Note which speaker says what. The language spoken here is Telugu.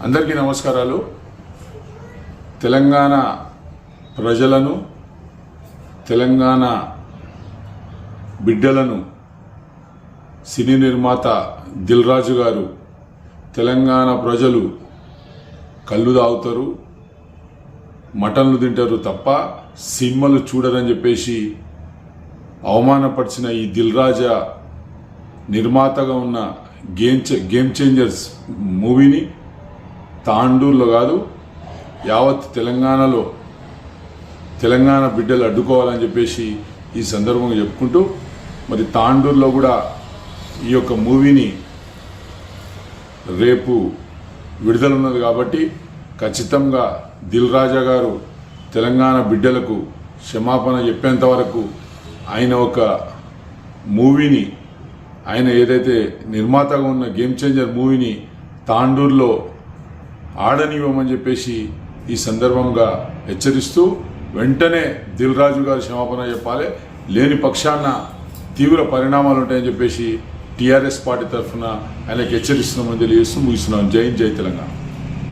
Speaker 1: అందరికీ నమస్కారాలు. తెలంగాణ ప్రజలను, తెలంగాణ బిడ్డలను సినీ నిర్మాత దిల్ రాజు గారు తెలంగాణ ప్రజలు కళ్ళు తాగుతారు, మటన్లు తింటారు తప్ప సినిమాలు చూడరని చెప్పేసి అవమానపరిచిన ఈ దిల్ రాజా నిర్మాతగా ఉన్న గేమ్ చేంజర్స్ మూవీని తాండూరులో కాదు యావత్ తెలంగాణలో తెలంగాణ బిడ్డలు అడ్డుకోవాలని చెప్పేసి ఈ సందర్భంగా చెప్పుకుంటూ, మరి తాండూరులో కూడా ఈ యొక్క మూవీని రేపు విడుదల ఉన్నది కాబట్టి ఖచ్చితంగా దిల్ రాజా గారు తెలంగాణ బిడ్డలకు క్షమాపణ చెప్పేంత వరకు ఆయన ఒక మూవీని, ఆయన ఏదైతే నిర్మాతగా ఉన్న గేమ్ చేంజర్ మూవీని తాండూరులో ఆడనివ్వమని చెప్పేసి ఈ సందర్భంగా హెచ్చరిస్తూ, వెంటనే దిల్ రాజు గారు క్షమాపణ చెప్పాలి, లేని పక్షాన తీవ్ర పరిణామాలు ఉంటాయని చెప్పేసి టీఆర్ఎస్ పార్టీ తరఫున ఆయనకు హెచ్చరిస్తున్నామని తెలియజేస్తూ ముగిస్తున్నాం. జై తెలంగాణ.